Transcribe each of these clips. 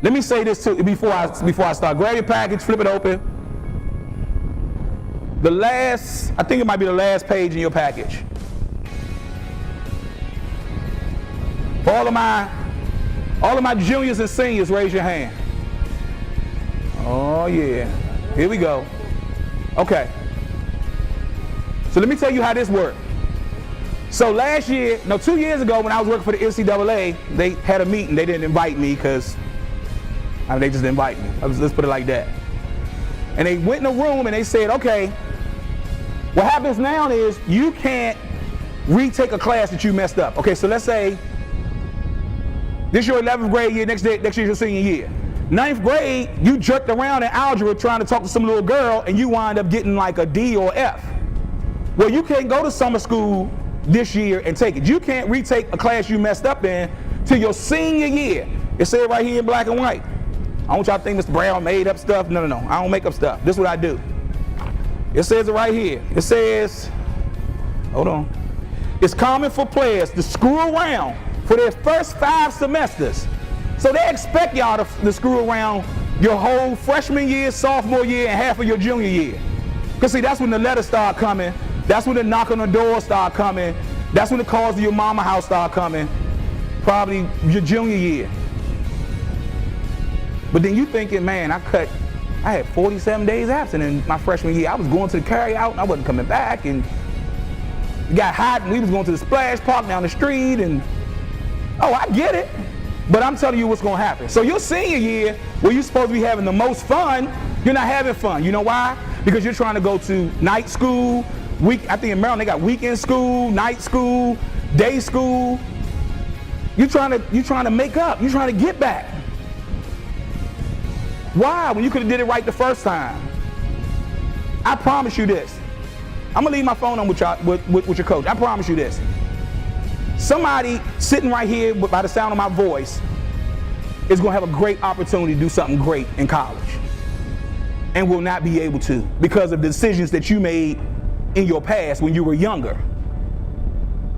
Let me say this too before I start. Grab your package, flip it open. I think it might be the last page in your package. For all of my juniors and seniors, raise your hand. Oh yeah, here we go. Okay. So let me tell you how this worked. So 2 years ago when I was working for the NCAA, they had a meeting. They didn't invite me because they just didn't invite me. Let's put it like that. And they went in a room and they said, okay, what happens now is you can't retake a class that you messed up. Okay, so let's say this is your 11th grade year, next year your senior year. 9th grade, you jerked around in algebra trying to talk to some little girl and you wind up getting like a D or F. Well, you can't go to summer school this year and take it. You can't retake a class you messed up in till your senior year. It said right here in black and white. I don't want y'all to think Mr. Brown made up stuff. No. I don't make up stuff. This is what I do. It says it right here. It says, hold on. It's common for players to screw around for their first 5 semesters. So they expect y'all to screw around your whole freshman year, sophomore year, and half of your junior year. Because see, that's when the letters start coming. That's when the knock on the door start coming. That's when the calls to your mama house start coming. Probably your junior year. But then you thinking, man, I had 47 days absent in my freshman year. I was going to the carry-out and I wasn't coming back, and it got hot and we was going to the splash park down the street, and oh, I get it. But I'm telling you what's going to happen. So your senior year, where you're supposed to be having the most fun, you're not having fun. You know why? Because you're trying to go to night school, I think in Maryland they got weekend school, night school, day school. You're trying to make up. You're trying to get back. Why? When you could have did it right the first time. I promise you this. I'm gonna leave my phone on with your coach. I promise you this. Somebody sitting right here by the sound of my voice is gonna have a great opportunity to do something great in college and will not be able to because of the decisions that you made in your past when you were younger.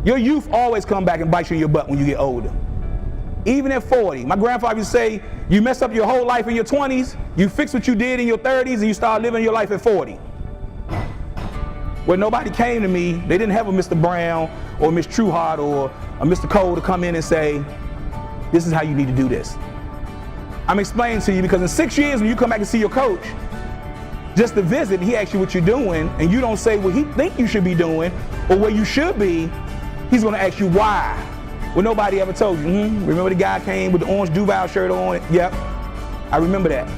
Your youth always come back and bite you in your butt when you get older. Even at 40. My grandfather used to say, you mess up your whole life in your 20s, you fix what you did in your 30s, and you start living your life at 40. When nobody came to me, they didn't have a Mr. Brown or Miss Trueheart or a Mr. Cole to come in and say, this is how you need to do this. I'm explaining to you because in 6 years when you come back and see your coach, just to visit, he asks you what you're doing, and you don't say what he think you should be doing or where you should be, he's gonna ask you why. Well, nobody ever told you. Remember the guy came with the orange Duval shirt on? Yep, I remember that.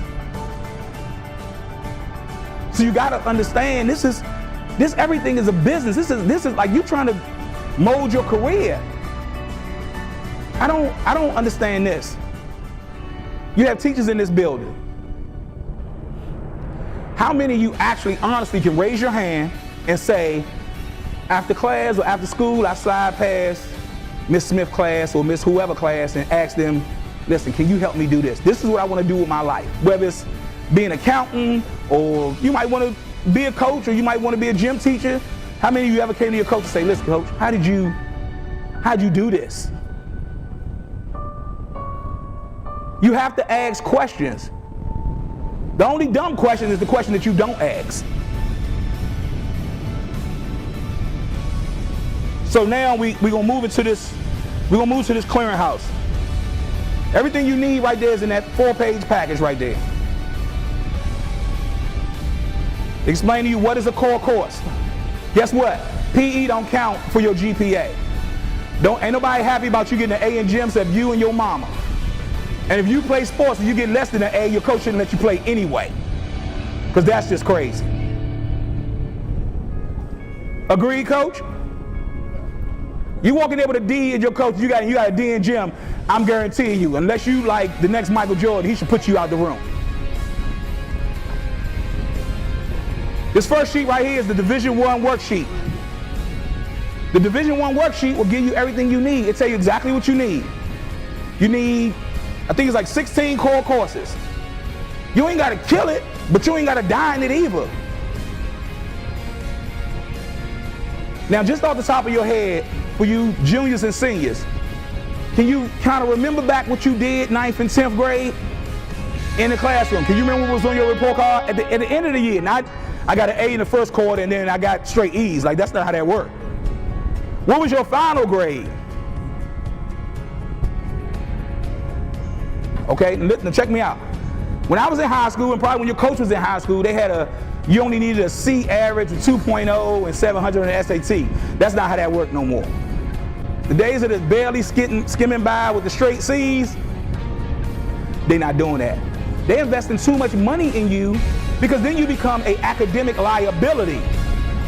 So you gotta understand, this everything is a business. This is like you trying to mold your career. I don't understand this. You have teachers in this building. How many of you actually honestly can raise your hand and say, after class or after school, I slide past Miss Smith class or Miss whoever class and ask them, listen, can you help me do this? This is what I want to do with my life. Whether it's be an accountant, or you might want to be a coach, or you might want to be a gym teacher. How many of you ever came to your coach and say, listen, coach, how'd you do this? You have to ask questions. The only dumb question is the question that you don't ask. So now we're gonna move into this clearinghouse. Everything you need right there is in that 4-page package right there. Explain to you what is a core course. Guess what? PE don't count for your GPA. Ain't nobody happy about you getting an A in gym except you and your mama. And if you play sports and you get less than an A, your coach shouldn't let you play anyway. Because that's just crazy. Agreed, coach? You walk in there with a D and your coach, you got a D in gym, I'm guaranteeing you, unless you like the next Michael Jordan, he should put you out the room. This first sheet right here is the Division I worksheet. The Division I worksheet will give you everything you need. It'll tell you exactly what you need. You need, I think it's like 16 core courses. You ain't gotta kill it, but you ain't gotta die in it either. Now just off the top of your head, for you juniors and seniors, can you kind of remember back what you did 9th and 10th grade? in the classroom. Can you remember what was on your report card? At the end of the year, not I got an A in the first quarter and then I got straight E's. Like, that's not how that worked. What was your final grade? Okay, now check me out. When I was in high school, and probably when your coach was in high school, they had you only needed a C average, a 2.0, and 700 on the SAT. That's not how that worked no more. The days of the barely skimming by with the straight C's, they're not doing that. They're investing too much money in you because then you become an academic liability.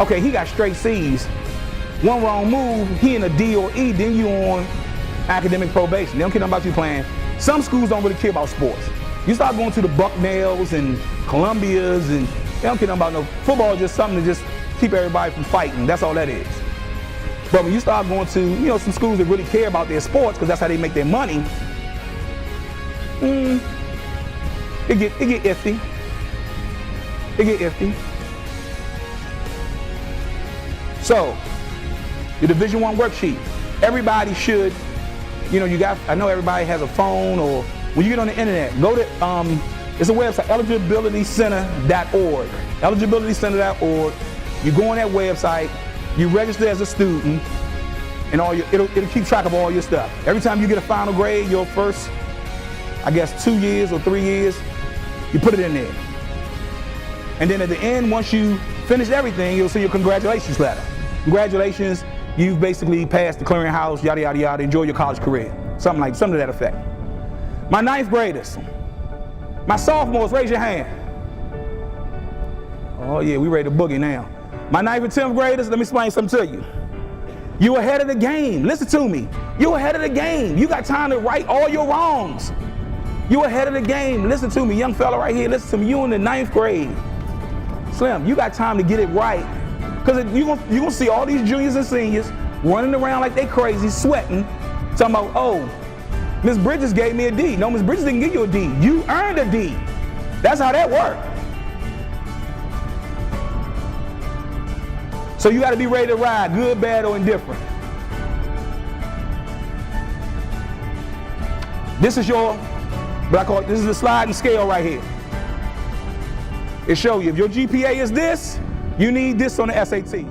Okay, he got straight C's. One wrong move, he in a D or E, then you on academic probation. They don't care nothing about you playing. Some schools don't really care about sports. You start going to the Bucknells and Columbias, and they don't care nothing about no football. Is just something to just keep everybody from fighting. That's all that is. But when you start going to, some schools that really care about their sports, because that's how they make their money, it get iffy. It get iffy. So, your Division I worksheet. Everybody should, I know everybody has a phone, or when you get on the internet, go to, it's a website, eligibilitycenter.org. Eligibilitycenter.org. You go on that website, you register as a student, and it'll keep track of all your stuff. Every time you get a final grade, your first, 2 years or 3 years, you put it in there. And then at the end, once you finish everything, you'll see your congratulations letter. Congratulations, you've basically passed the clearinghouse, yada, yada, yada, enjoy your college career. Something to that effect. My 9th graders, my sophomores, raise your hand. Oh yeah, we ready to boogie now. My 9th and 10th graders, let me explain something to you. You ahead of the game, listen to me. You ahead of the game. You got time to right all your wrongs. You ahead of the game, listen to me, young fella right here, listen to me, you in the 9th grade. Slim, you got time to get it right. Because you're gonna see all these juniors and seniors running around like they crazy, sweating, talking about, oh, Miss Bridges gave me a D. No, Miss Bridges didn't give you a D. You earned a D. That's how that worked. So you gotta be ready to ride, good, bad, or indifferent. This is this is the sliding scale right here. It shows you if your GPA is this, you need this on the SAT.